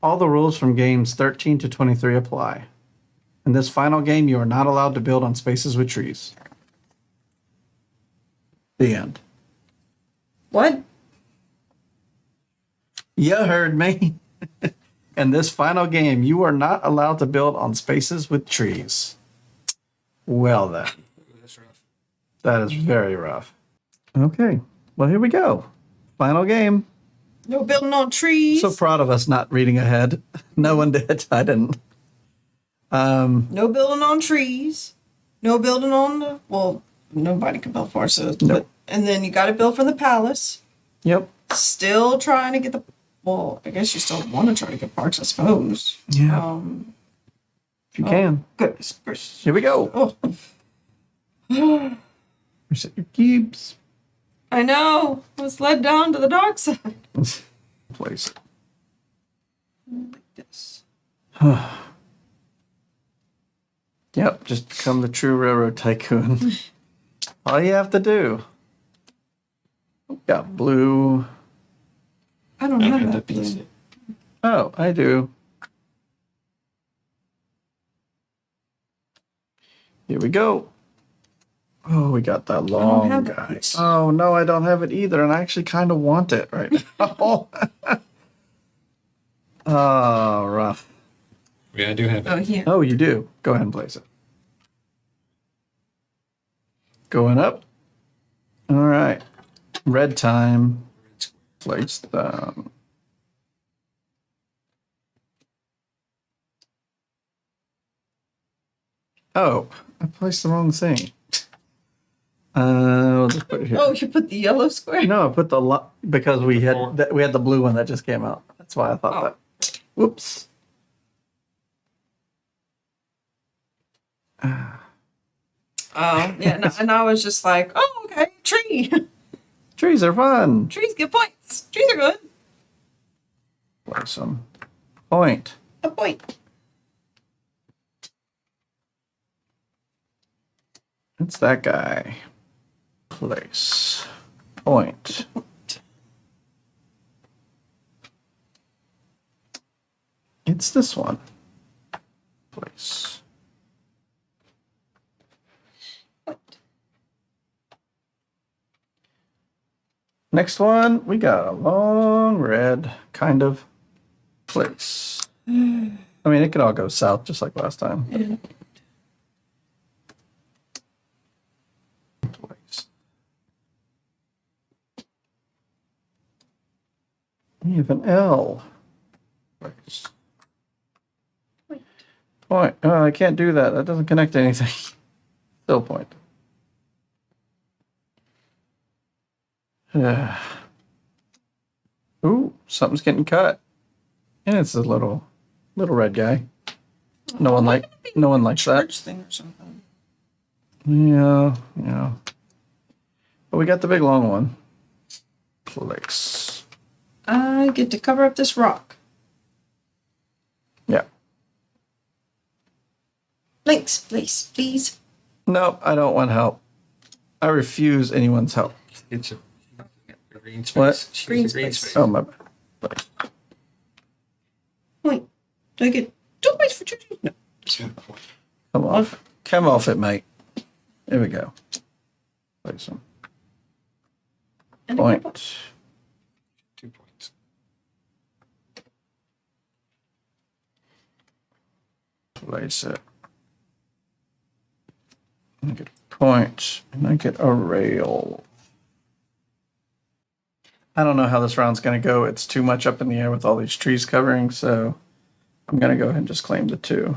All the rules from games 13 to 23 apply. In this final game, you are not allowed to build on spaces with trees. The end. What? You heard me. In this final game, you are not allowed to build on spaces with trees. Well then. That's rough. That is very rough. Okay. Well, here we go. Final game. No building on trees. So proud of us not reading ahead. No one did. I didn't. No building on trees. No building on the... Well, nobody can build forces. Nope. And then you got to build for the palace. Yep. Still trying to get the... Well, I guess you still want to try to get parks, I suppose. Yeah. If you can. Goodness gracious. Here we go. Oh. Reset your cubes. I know. I was led down to the dark side. Place it. Like this. Yep. Just become the true railroad tycoon. All you have to do. Got blue. I don't have that piece. blue. Oh, I do. Here we go. Oh, we got that long have that guy. piece. Oh, no, I don't have it either. And I actually kind of want it right now. Oh, rough. Yeah, I do have it. Oh, here. Oh, you do. Go ahead and place it. Going up. All right. Red time. Place them. Oh, I placed the wrong thing. We'll just put it here. Oh, you put the yellow square? No, I put the because we Before. had we had the blue one that just came out. That's why I thought Oh. that. Whoops. Oh, yeah. No, and I was just like, oh, okay, tree. Trees are fun. Trees get points. Trees are good. Place them. Point. A point. It's that guy. Place. Point. It's this one. Place. Point. Next one, we got a long red kind of place. I mean, it could all go south just like last time. Yeah. Place. You have an L. Place. Point. Oh, I can't do that. That doesn't connect to anything. Still point. Ooh, something's getting cut. And it's a little red guy. No one likes that. Church thing or something. Yeah. But we got the big long one. Place. I get to cover up this rock. Yeah. Thanks, please, please. No, I don't want help. I refuse anyone's help. It's a green space. What? She's Green a green space. space. Oh, my bad. Place. Point. Do I get 2 points for two? No. Come off it, mate. There we go. Place them. And I get a Point. 2 points. Place it. I get a point, and I get a rail. I don't know how this round's going to go. It's too much up in the air with all these trees covering, so I'm going to go ahead and just claim the 2.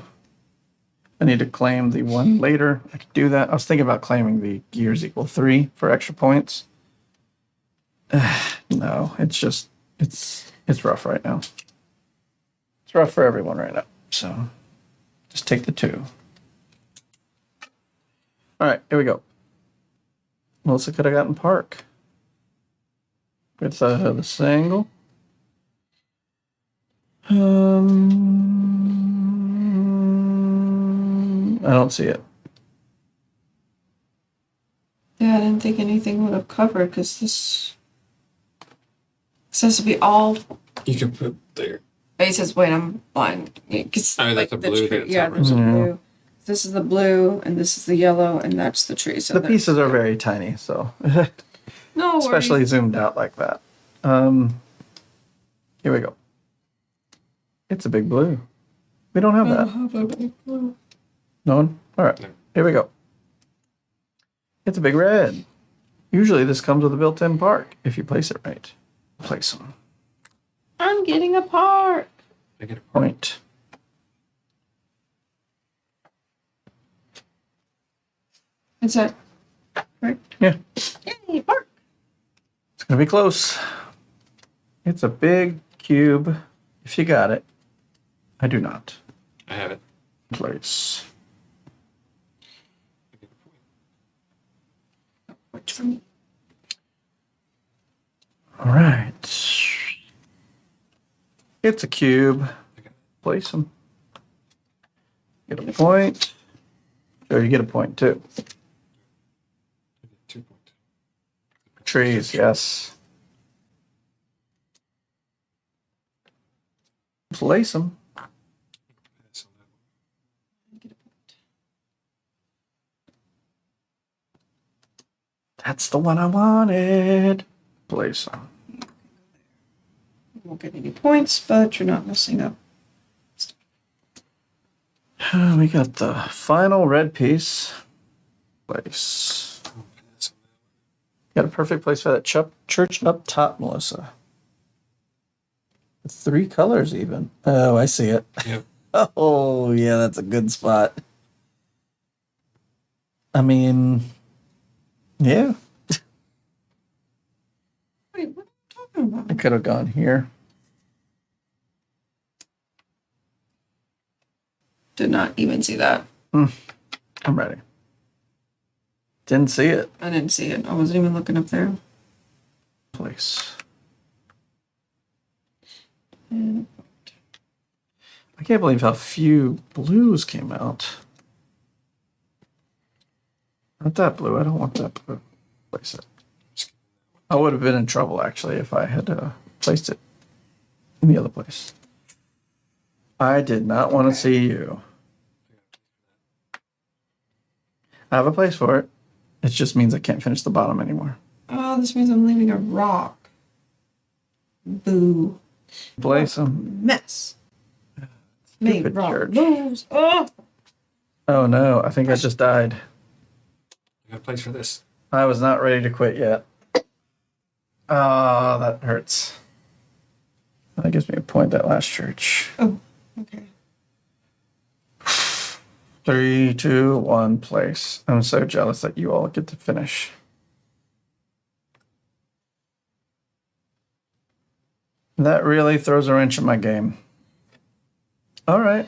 I need to claim the 1 later. I could do that. I was thinking about claiming the gears equal 3 for extra points. No, it's rough right now. It's rough for everyone right now. So just take the 2. All right, here we go. Melissa could have gotten Park with the single. I don't see it. Yeah, I didn't think anything would have covered because this has to be all. You can put there. he says, wait, I'm blind. Cause, Oh, that's a blue tree, that's yeah, over there's a there. blue. This is the blue, and this is the yellow, and that's the tree. So The pieces are very tiny, so no especially worries. zoomed out like that. Here we go. It's a big blue. We don't have that. No one? All right. No. Here we go. It's a big red. Usually this comes with a built-in park if you place it right. Place them. I'm getting a park. I get a point. Point. Is that correct? Yeah. Yay, park. It's going to be close. It's a big cube. If you got it. I do not. I have it. Place. I get a point. Works for me. All right. It's a cube. I got it. Place them. Get a point. Sure, you get a point too. I get 2 points. Trees, yes. Place them. Pass on that one. Get a point. That's the one I wanted. Place them. You won't get any points, but you're not messing up. We got the final red piece. Place. I'll pass on that Got a perfect place for that church up top, Melissa. 3 colors even. Oh, I see it. one. Yep. Oh, yeah, that's a good spot. I mean, yeah, Wait, what are you talking about? I could have gone here. Did not even see that. I'm ready. Didn't see it. I didn't see it. I wasn't even looking up there. Place. And I can't believe how few blues came out. Not that blue. I don't want that blue. Place it. I would have been in trouble actually if I had placed it in the other place. I did not want to see you. I have a place for it. It just means I can't finish the bottom anymore. oh, this means I'm leaving a rock. Boo. Place them. Mess. Made Stupid wrong church. moves. Oh, Oh no, I think I just died. I got a place for this. I was not ready to quit yet. Oh, that hurts. That gives me a point, that last church. oh, okay. 3, 2, 1, place. I'm so jealous that you all get to finish. That really throws a wrench in my game. All right.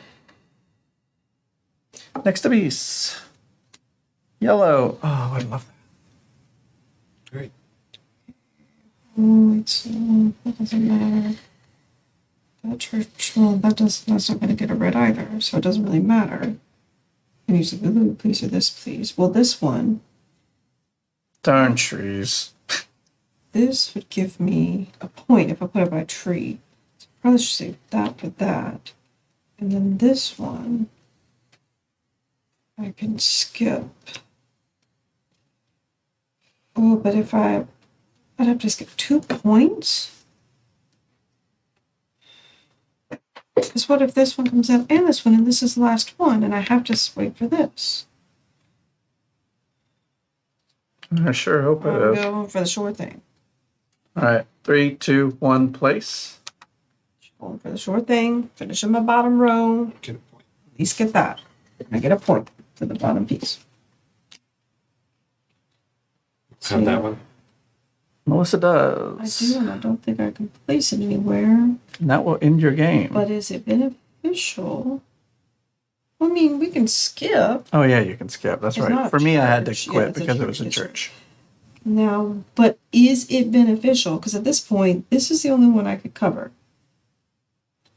Next to beast. Yellow. Oh, I love that. Great. Oh, that doesn't matter. That church, well, that's not going to get a red either, so it doesn't really matter. And use the blue, please, or this, please. Well, this one, Darn trees. this would give me a point if I put it by a tree. So probably should save that for that. And then this one, I can skip. Oh, but if I'd have to skip 2 points? Because what if this one comes out and this one, and this is the last one, and I have to wait for this? I sure hope it I'll is. go for the short thing. All right. 3, 2, 1, place. Going for the short thing, finish in my bottom row, Get a point. at least get that. I get a point for the bottom piece. Have that one. Melissa I does. do, and I don't think I can place it anywhere. And that will end your game. But is it beneficial? I mean, we can skip. Oh, yeah, you can skip. That's It's right. not a For me, I had to church. Yeah, quit it's a because it church. was a It's a church. Now, but is it beneficial? Because at this point, this is the only one I could cover.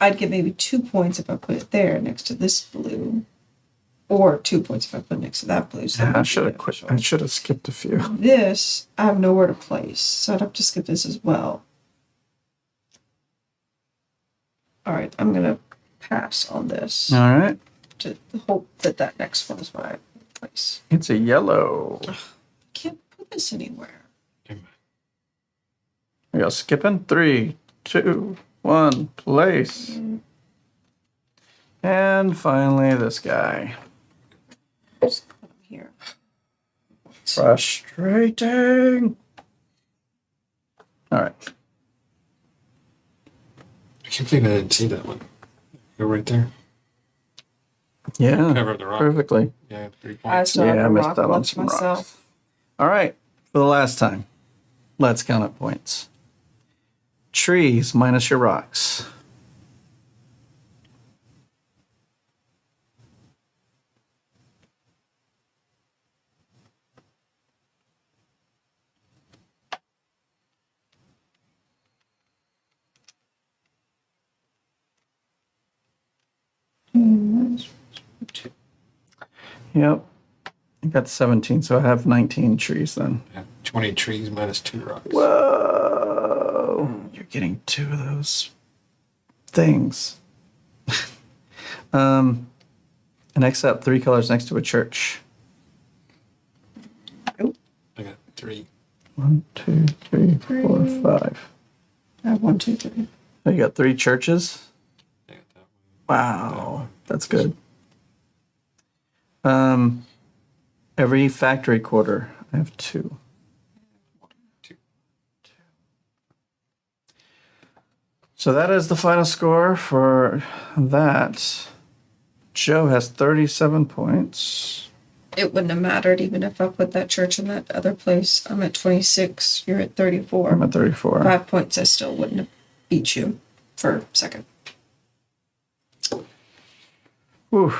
I'd get maybe 2 points if I put it there next to this blue. Or 2 points if I put it next to that blue. So that Yeah, I would be should have quit. beneficial. I should have skipped a few. This, I have nowhere to place. So I'd have to skip this as well. All right, I'm gonna pass on this All right. to hope that that next one is my place. It's a yellow. Can't put this anywhere. We go skipping. 3, 2, 1, place. And finally, this guy. Just put them here. Frustrating. All right. I can't believe I didn't see that one. Go right there. Yeah. Cover the rock. Perfectly. Yeah, 3 I points. still have Yeah, a I missed rock out on left some myself. rocks. All right. For the last time, let's count up points. Trees minus your rocks. Yep. I got 17, so I have 19 trees then. Yeah, 20 trees minus 2 rocks. Whoa. You're getting 2 of those things. Next up, 3 colors next to a church. I got 3. 1, 2, 3, 4, 5. I have 1, 2, 3. So you got 3 churches? I got that one. Wow. That's good. Every factory quarter, I have 2. 2. So that is the final score for that. Joe has 37 points. It wouldn't have mattered even if I put that church in that other place. I'm at 26. You're at 34. I'm at 34. 5 points. I still wouldn't have beat you for second. Whew.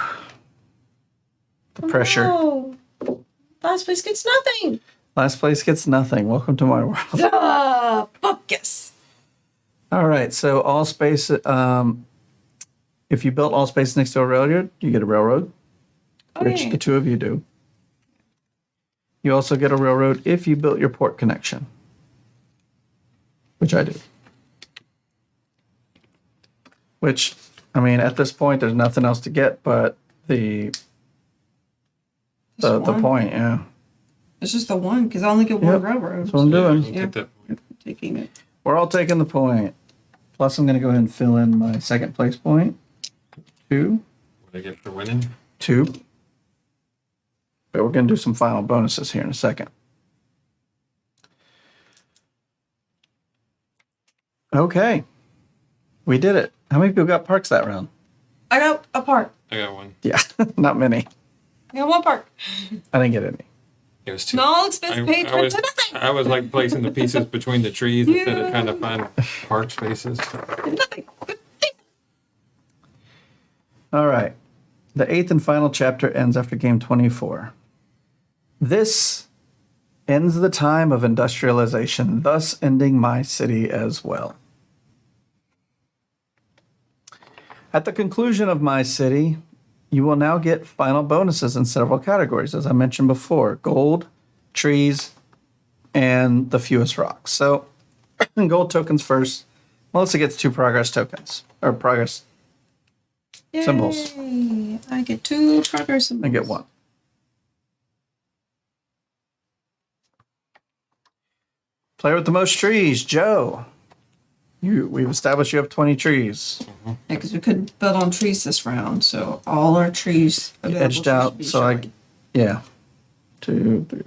The pressure. No. Last place gets nothing. Last place gets nothing. Welcome to my world. Focus. All right. So all space. If you built all space next to a railroad, you get a railroad, which Okay. the 2 of you do. You also get a railroad if you built your port connection, which I do. Which, I mean, at this point, there's nothing else to get but the one. point. Yeah, It's just the one because I only get one Yep. railroad. that's what I'm doing. I'll Yeah. take that point. Taking it. We're all taking the point. Plus, I'm going to go ahead and fill in my second place point. 2, What do I get for winning? 2. But we're going to do some final bonuses here in a second. Okay. We did it. How many people got parks that round? I got a park. I got 1. Yeah, not many. I got 1 park. I didn't get any. It was 2. No expense paid for was, nothing. I was like placing the pieces between the trees instead of trying to find park spaces. Nothing. All right. The 8th and final chapter ends after game 24. This ends the time of industrialization, thus ending my city as well. At the conclusion of my city, you will now get final bonuses in several categories, as I mentioned before: gold, trees, and the fewest rocks. So, gold tokens first. Melissa gets 2 progress tokens, or progress. Symbols. Yay. I get 2 progress symbols. I get 1. Player with the most trees, Joe. We've established you have 20 trees. Yeah, because we couldn't build on trees this round, so all our trees available Edged should out, be so showing. yeah. 2, 3.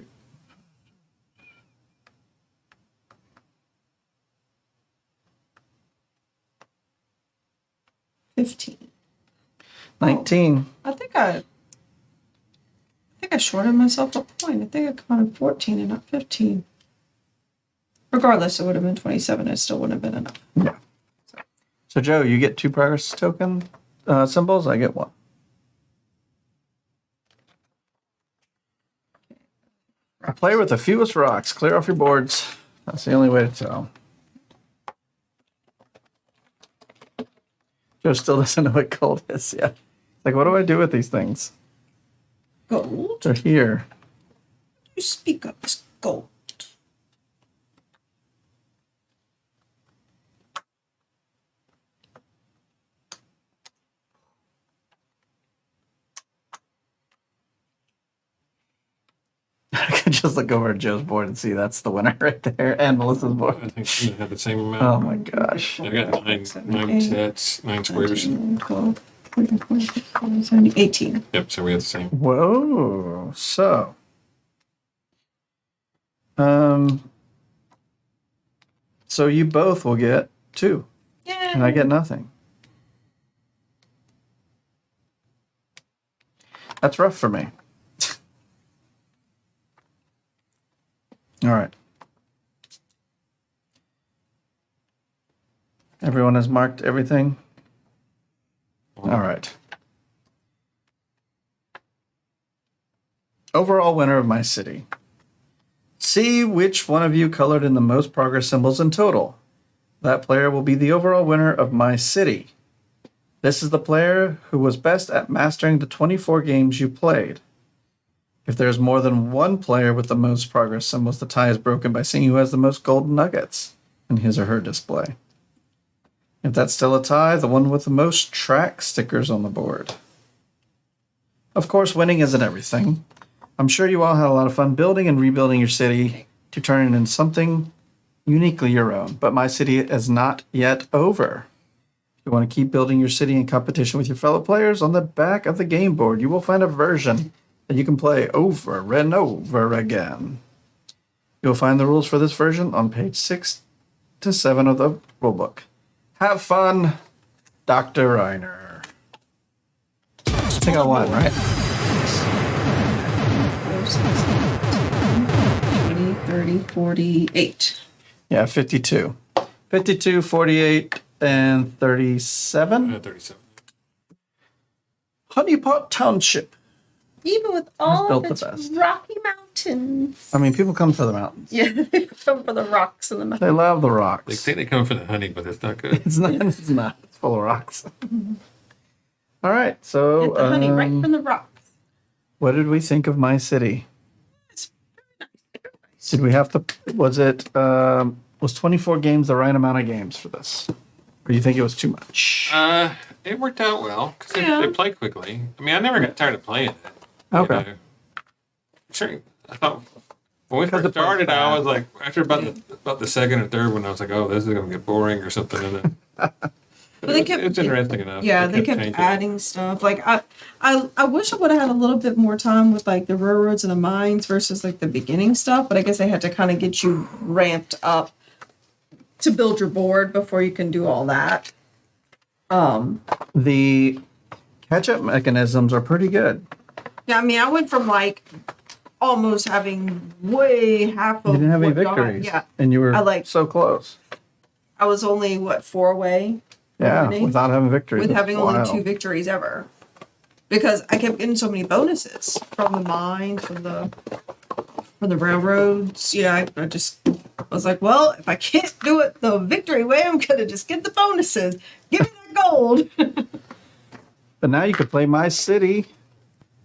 I 15. 19. I think I shorted myself a point. I think I counted 14 and not 15. Regardless, it would have been 27. It still wouldn't have been enough. Yeah. So Joe, you get 2 progress token symbols. I get 1. A player with the fewest rocks. Clear off your boards. That's the only way to tell. Joe still doesn't know what gold is. Yeah. Like, what do I do with these things? Gold? They're here. You speak up. It's gold. Just look over at Joe's board and see that's the winner right there, and Melissa's I board. think you have the same amount. Oh my gosh. I got nine sets, 9 squares. 12, 14, 15, 17, 18. Yep, so we have the same. Whoa. So, so you both will get 2, Yeah. and I get nothing. That's rough for me. All right. Everyone has marked everything? All right. Overall winner of my city. See which one of you colored in the most progress symbols in total. That player will be the overall winner of my city. This is the player who was best at mastering the 24 games you played. If there's more than one player with the most progress symbols, the tie is broken by seeing who has the most golden nuggets in his or her display. If that's still a tie, the one with the most track stickers on the board. Of course, winning isn't everything. I'm sure you all had a lot of fun building and rebuilding your city to turn it into something uniquely your own, but my city is not yet over. If you want to keep building your city in competition with your fellow players, on the back of the game board, you will find a version that you can play over and over again. You'll find the rules for this version on page 6 to 7 of the rulebook. Have fun, Dr. Reiner. I think I won, right? 20, 30, 48. Yeah, 52. 52, 48, and 37. 37. Honeypot Township. Even with all built of the its best. rocky mountains. I mean, people come for the mountains. Yeah, they come for the rocks and the mountains. They love the They rocks. say they come for the honey, but it's not good. It's not. It's not. It's full of rocks. All right. So, Get the honey right from the rocks. what did we think of my city? It's very nice. Did we have to? Was it? Was 24 games the right amount of games for this, or do you think it was too much? It worked out well because Yeah. they play quickly. I mean, I never got tired of playing it. you Okay. know. Sure. I thought when we Because first it plays started, I fast. was like, after about the second or third one, I was like, oh, this is gonna get boring or something. And then, But they kept- it's interesting enough. Yeah, they kept changing. adding stuff. Like I wish I would have had a little bit more time with like the railroads and the mines versus like the beginning stuff. But I guess they had to kind of get you ramped up to build your board before you can do all that. The catch-up mechanisms are pretty good. Yeah, I mean, I went from like almost having way half of You didn't have any what y'all- victories, Yeah, and you were I like- so close. I was only 4 away. Yeah, winning? without having victories. With That's having wild. only 2 victories ever, because I kept getting so many bonuses from the mines, from the railroads. Yeah, I just was like, well, if I can't do it the victory way, I'm gonna just get the bonuses. Give me that gold. But now you could play My City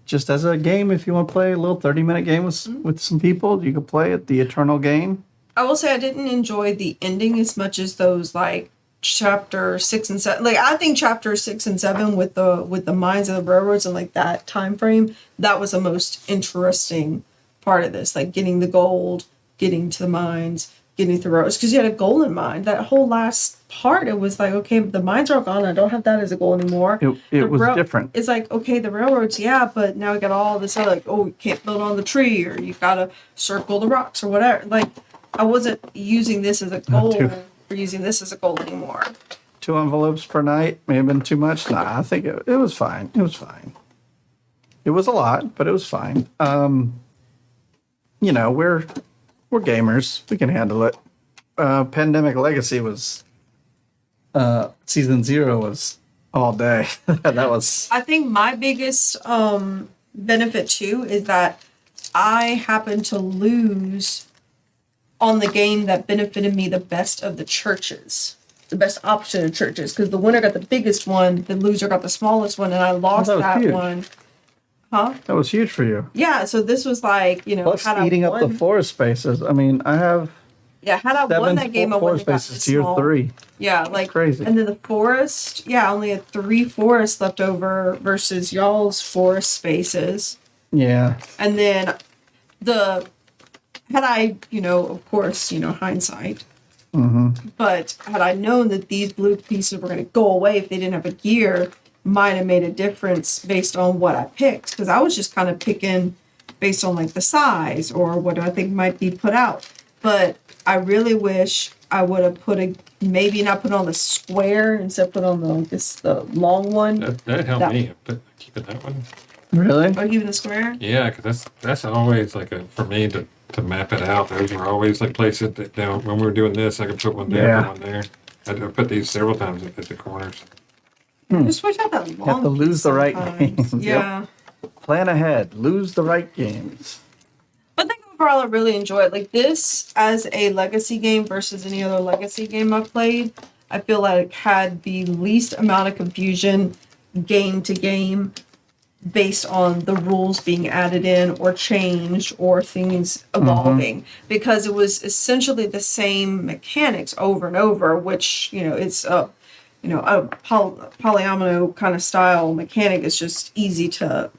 just as a game if you want to play a little 30-minute game with some people. You could play it, the Eternal Game. I will say I didn't enjoy the ending as much as those like chapter 6 and 7. Like I think chapter 6 and 7 with the mines and the railroads and like that time frame, that was the most interesting part of this. Like getting the gold, getting to the mines, getting to the railroads, because you had a golden mine. That whole last part, it was like, okay, the mines are all gone. I don't have that as a goal anymore. It The was different. It's like, okay, the railroads, yeah, but now we got all this other, like, oh, you can't build on the tree, or you gotta circle the rocks or whatever. Like, I wasn't using this as a goal too. or using this as a goal anymore. 2 envelopes per night may have been too much. Nah, I think it was fine. It was fine. It was a lot, but it was fine. You know, we're gamers. We can handle it. Pandemic Legacy was season 0 was all day. That was I think my biggest benefit too is that I happened to lose on the game that benefited me the best of the churches, the best option of churches, because the winner got the biggest one, the loser got the smallest one, and I lost that was that huge. one. Huh? that was huge for you. Yeah, so this was like, you know, Plus had I eating up the won, forest spaces. I mean, I have yeah, had I won 7 that game, I forest wouldn't have got spaces the to your small. 3. Yeah, like crazy. And then the forest, yeah, I only had 3 forests left over versus y'all's forest spaces. Yeah. And then the had I, of course, hindsight, Mm-hmm. but had I known that these blue pieces were going to go away if they didn't have a gear, might have made a difference based on what I picked. Because I was just kind of picking based on like the size or what I think might be put out. But I really wish I would have maybe not put on the square instead of put on the long one. That helped me. Keeping that one. Really? Or even the square. Yeah, because that's always like for me to map it out. Those were always like places that when we were doing this, I could put one there, Yeah. put one there. I put these several times at the corners. Just switch out that long. You have to lose piece the right sometimes. games. Yeah. Plan ahead. Lose the right games. But I think overall I really enjoyed like this as a legacy game versus any other legacy game I've played. I feel like it had the least amount of confusion game to game based on the rules being added in or changed or things evolving because it was essentially the same mechanics over and over, which, it's a polyomino kind of style mechanic is just easy to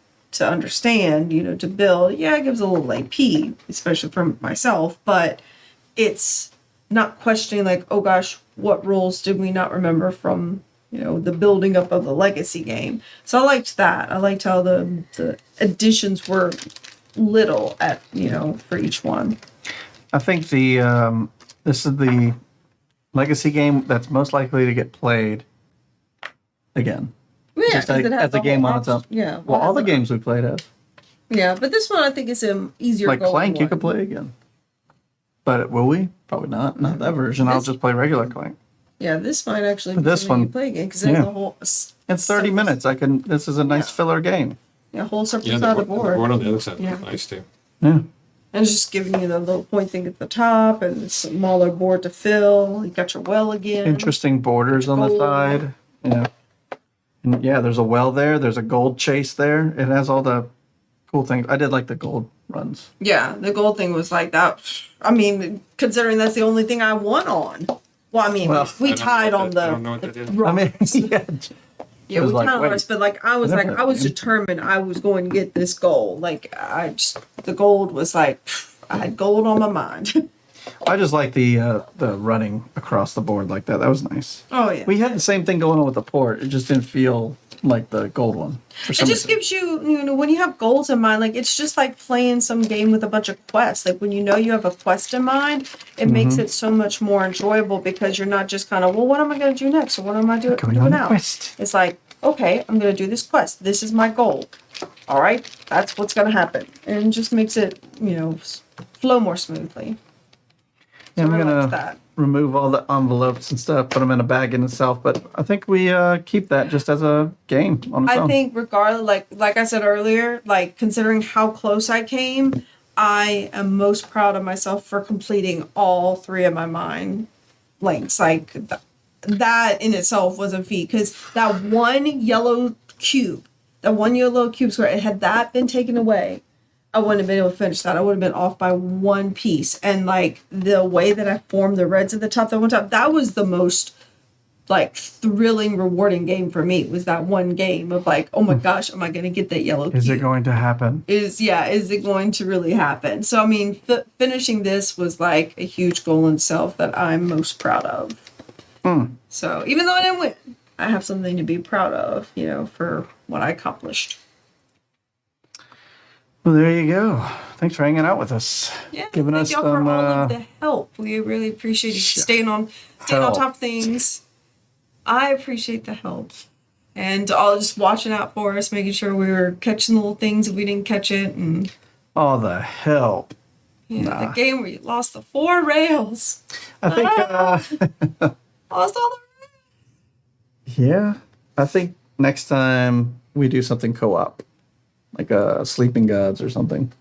understand, to build. Yeah, it gives a little AP, especially for myself, but it's not questioning like, oh gosh, what rules did we not remember from, the building up of the legacy game. So I liked that. I liked how the additions were little at, for each one. I think this is the legacy game that's most likely to get played again. Yeah, Just 'cause like, it has as a the game whole on its own. option. Yeah. Well, all the has games we played have. Yeah, but this one I think is an easier Like going Clank, you one. could play again. But will we? Probably not. Not that version. I'll This- just play regular Clank. Yeah, this might actually be This something you one- play again because there's yeah. a whole. It's 30 minutes. This is a nice Yeah. filler game. Yeah, whole separate Yeah, side of the the board. board on the other side Yeah. was nice too. Yeah. And it's just giving you the little point thing at the top and a smaller board to fill. You got your well again. Interesting borders on the Gold. side. Yeah. And yeah, there's a well there. There's a gold chase there. It has all the cool things. I did like the gold runs. Yeah, the gold thing was like that. I mean, considering that's the only thing I won on. Well, I mean, Well, we I don't know tied what on that- I don't know what the that is. I mean, rocks. yeah. Yeah, It was we like, tied on wait, ours, but like I was I never like had I was that. determined I was going to get this gold. Like the gold was like I had gold on my mind. I just like the running across the board like that. That was nice. Oh yeah. We had the same thing going on with the port. It just didn't feel like the gold one. For It some just reason. gives you, when you have goals in mind, like it's just like playing some game with a bunch of quests. Like when you know you have a quest in mind, it makes it so much more enjoyable because you're not just kind of, well, what am I going to do next? Or what am I doing Going on a now? quest. It's like, okay, I'm going to do this quest. This is my goal. All right, that's what's going to happen. And it just makes it, flow more smoothly. Yeah, I'm I really gonna liked that. remove all the envelopes and stuff, put them in a bag in itself. But I think we keep that just as a game on its I own. think regardless, like I said earlier, like considering how close I came, I am most proud of myself for completing all three of my mind links. Like that in itself was a feat because that one yellow cube square, had that been taken away, I wouldn't have been able to finish that. I would have been off by one piece. And like the way that I formed the reds at the top, that was the most like thrilling, rewarding game for me. Was that one game of like, oh my gosh, am I going to get that yellow Is cube? it going to happen? Is it going to really happen? So I mean, finishing this was like a huge goal in itself that I'm most proud of. So even though I didn't win, I have something to be proud of, for what I accomplished. Well, there you go. Thanks for hanging out with us. Yeah, Giving thank us y'all for some all of the help. We really appreciate you staying on help. top of things. I appreciate the help. And all just watching out for us, making sure we were catching the little things if we didn't catch it. And all the help. the game where you lost the 4 rails. I think, Lost all the yeah, I think next time we do something co-op, like Sleeping Gods or something.